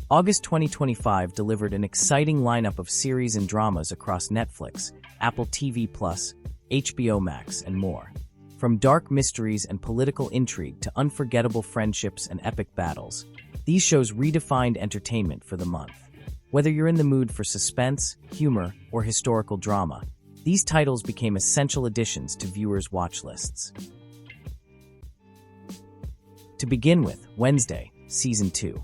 August 2025 delivered an exciting lineup of series and dramas across Netflix, Apple TV+, HBO Max, and more. From dark mysteries and political intrigue to unforgettable friendships and epic battles, these shows redefined entertainment for the month. Whether you're in the mood for suspense, humor, or historical drama, these titles became essential additions to viewers' watch lists. To begin with, Wednesday, Season 2.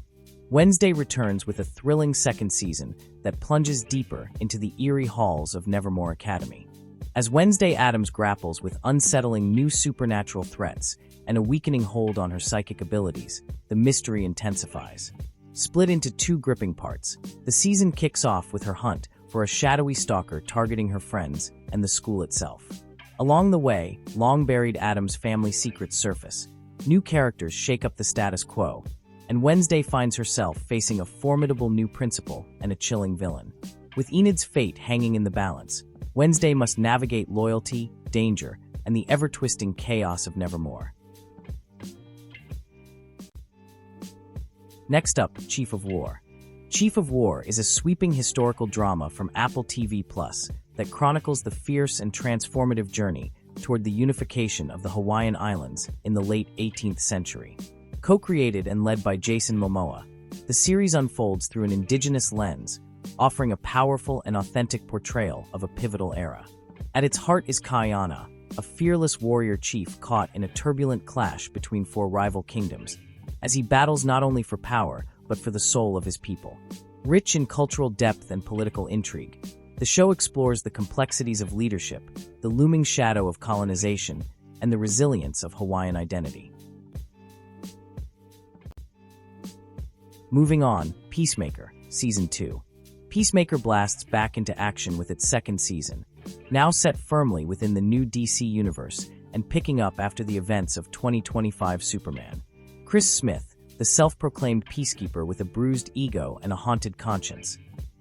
Wednesday returns with a thrilling second season that plunges deeper into the eerie halls of Nevermore Academy. As Wednesday Addams grapples with unsettling new supernatural threats and a weakening hold on her psychic abilities, the mystery intensifies. Split into two gripping parts, the season kicks off with her hunt for a shadowy stalker targeting her friends and the school itself. Along the way, long-buried Addams' family secrets surface. New characters shake up the status quo, and Wednesday finds herself facing a formidable new principal and a chilling villain. With Enid's fate hanging in the balance, Wednesday must navigate loyalty, danger, and the ever-twisting chaos of Nevermore. Next up, Chief of War. Chief of War is a sweeping historical drama from Apple TV+ that chronicles the fierce and transformative journey toward the unification of the Hawaiian Islands in the late 18th century. Co-created and led by Jason Momoa, the series unfolds through an indigenous lens, offering a powerful and authentic portrayal of a pivotal era. At its heart is Kaiana, a fearless warrior chief caught in a turbulent clash between four rival kingdoms, as he battles not only for power, but for the soul of his people. Rich in cultural depth and political intrigue, the show explores the complexities of leadership, the looming shadow of colonization, and the resilience of Hawaiian identity. Moving on, Peacemaker, Season 2. Peacemaker blasts back into action with its second season, now set firmly within the new DC universe and picking up after the events of 2025 Superman. Chris Smith, the self-proclaimed peacekeeper with a bruised ego and a haunted conscience,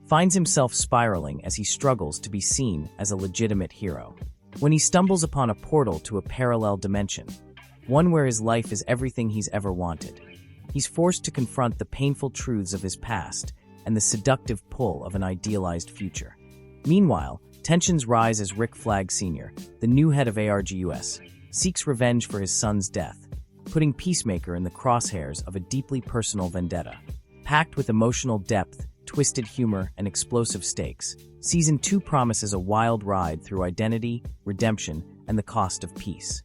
finds himself spiraling as he struggles to be seen as a legitimate hero. When he stumbles upon a portal to a parallel dimension, one where his life is everything he's ever wanted, he's forced to confront the painful truths of his past and the seductive pull of an idealized future. Meanwhile, tensions rise as Rick Flag Sr., the new head of ARGUS, seeks revenge for his son's death, putting Peacemaker in the crosshairs of a deeply personal vendetta. Packed with emotional depth, twisted humor, and explosive stakes, Season 2 promises a wild ride through identity, redemption, and the cost of peace.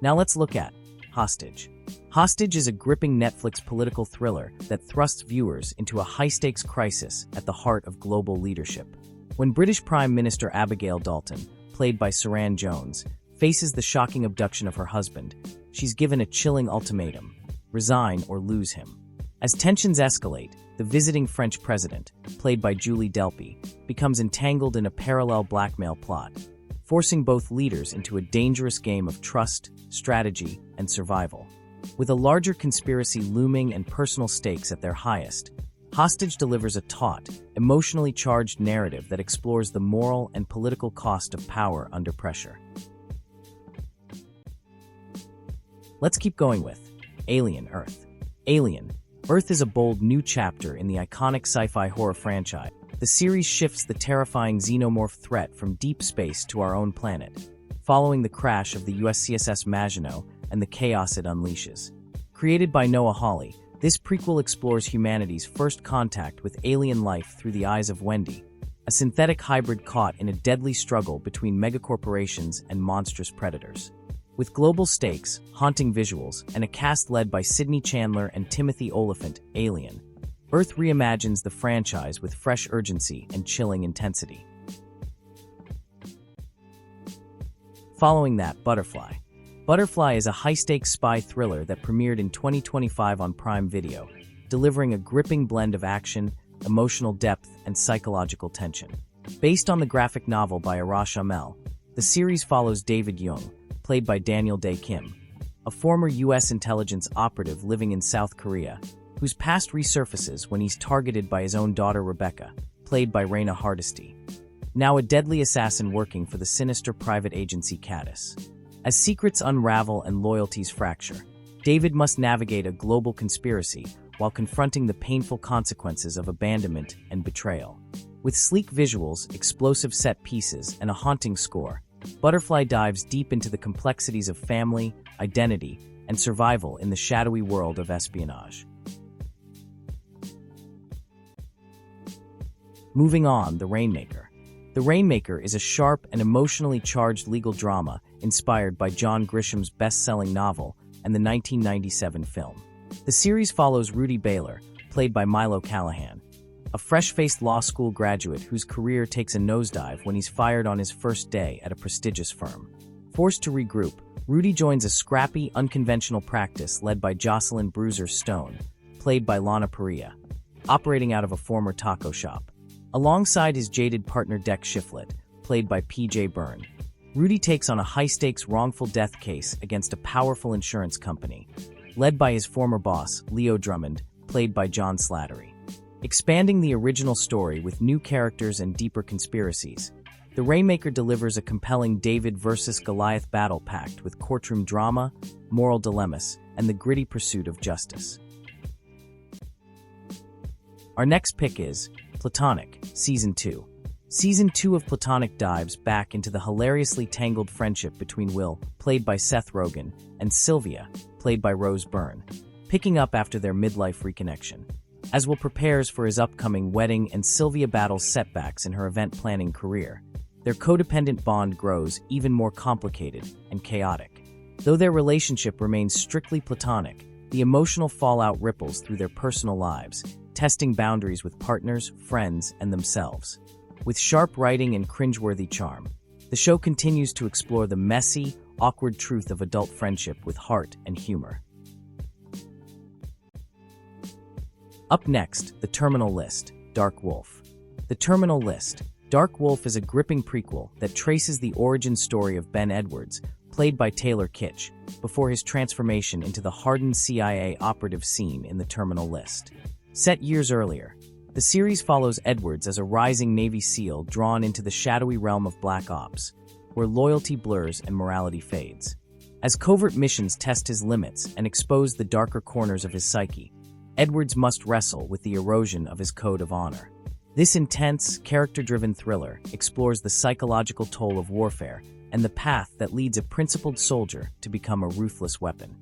Now let's look at Hostage. Hostage is a gripping Netflix political thriller that thrusts viewers into a high-stakes crisis at the heart of global leadership. When British Prime Minister Abigail Dalton, played by Saran Jones, faces the shocking abduction of her husband, she's given a chilling ultimatum: resign or lose him. As tensions escalate, the visiting French president, played by Julie Delpy, becomes entangled in a parallel blackmail plot, forcing both leaders into a dangerous game of trust, strategy, and survival. With a larger conspiracy looming and personal stakes at their highest, Hostage delivers a taut, emotionally charged narrative that explores the moral and political cost of power under pressure. Let's keep going with Alien Earth. Alien Earth is a bold new chapter in the iconic sci-fi horror franchise. The series shifts the terrifying xenomorph threat from deep space to our own planet, following the crash of the USCSS Maginot and the chaos it unleashes. Created by Noah Hawley, this prequel explores humanity's first contact with alien life through the eyes of Wendy, a synthetic hybrid caught in a deadly struggle between megacorporations and monstrous predators. With global stakes, haunting visuals, and a cast led by Sidney Chandler and Timothy Olyphant, Alien Earth reimagines the franchise with fresh urgency and chilling intensity. Following that, Butterfly. Butterfly is a high-stakes spy thriller that premiered in 2025 on Prime Video, delivering a gripping blend of action, emotional depth, and psychological tension. Based on the graphic novel by Arash Amel, the series follows David Young, played by Daniel Dae Kim, a former U.S. intelligence operative living in South Korea, whose past resurfaces when he's targeted by his own daughter Rebecca, played by Raina Hardesty, now a deadly assassin working for the sinister private agency Cadis. As secrets unravel and loyalties fracture, David must navigate a global conspiracy while confronting the painful consequences of abandonment and betrayal. With sleek visuals, explosive set pieces, and a haunting score, Butterfly dives deep into the complexities of family, identity, and survival in the shadowy world of espionage. Moving on, The Rainmaker. The Rainmaker is a sharp and emotionally charged legal drama inspired by John Grisham's best-selling novel and the 1997 film. The series follows Rudy Baylor, played by Milo Callahan, a fresh-faced law school graduate whose career takes a nosedive when he's fired on his first day at a prestigious firm. Forced to regroup, Rudy joins a scrappy, unconventional practice led by Jocelyn Bruiser Stone, played by Lana Parrilla, operating out of a former taco shop. Alongside his jaded partner Dex Shiflett, played by P.J. Byrne, Rudy takes on a high-stakes wrongful death case against a powerful insurance company, led by his former boss, Leo Drummond, played by John Slattery. Expanding the original story with new characters and deeper conspiracies, The Rainmaker delivers a compelling David versus Goliath battle packed with courtroom drama, moral dilemmas, and the gritty pursuit of justice. Our next pick is Platonic, Season 2. Season 2 of Platonic dives back into the hilariously tangled friendship between Will, played by Seth Rogen, and Sylvia, played by Rose Byrne, picking up after their midlife reconnection. As Will prepares for his upcoming wedding and Sylvia battles setbacks in her event planning career, their codependent bond grows even more complicated and chaotic. Though their relationship remains strictly platonic, the emotional fallout ripples through their personal lives, testing boundaries with partners, friends, and themselves. With sharp writing and cringeworthy charm, the show continues to explore the messy, awkward truth of adult friendship with heart and humor. Up next, The Terminal List, Dark Wolf. The Terminal List, Dark Wolf is a gripping prequel that traces the origin story of Ben Edwards, played by Taylor Kitsch, before his transformation into the hardened CIA operative seen in The Terminal List. Set years earlier, the series follows Edwards as a rising Navy SEAL drawn into the shadowy realm of Black Ops, where loyalty blurs and morality fades. As covert missions test his limits and expose the darker corners of his psyche, Edwards must wrestle with the erosion of his code of honor. This intense, character-driven thriller explores the psychological toll of warfare and the path that leads a principled soldier to become a ruthless weapon.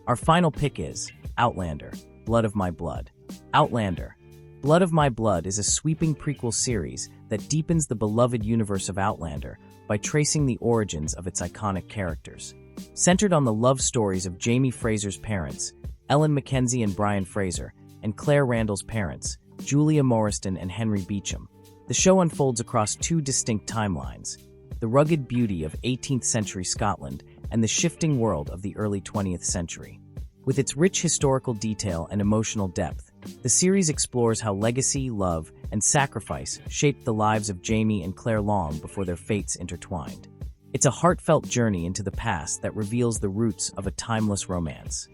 Our final pick is Outlander, Blood of My Blood. Outlander, Blood of My Blood is a sweeping prequel series that deepens the beloved universe of Outlander by tracing the origins of its iconic characters. Centered on the love stories of Jamie Fraser's parents, Ellen Mackenzie and Brian Fraser, and Claire Randall's parents, Julia Morriston and Henry Beecham, the show unfolds across two distinct timelines: the rugged beauty of 18th century Scotland and the shifting world of the early 20th century. With its rich historical detail and emotional depth, the series explores how legacy, love, and sacrifice shaped the lives of Jamie and Claire long before their fates intertwined. It's a heartfelt journey into the past that reveals the roots of a timeless romance.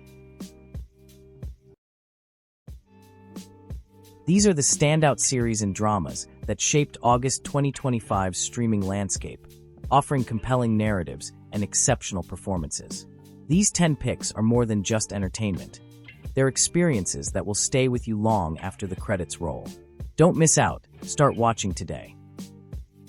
These are the standout series and dramas that shaped August 2025's streaming landscape, offering compelling narratives and exceptional performances. These 10 picks are more than just entertainment. They're experiences that will stay with you long after the credits roll. Don't miss out. Start watching today.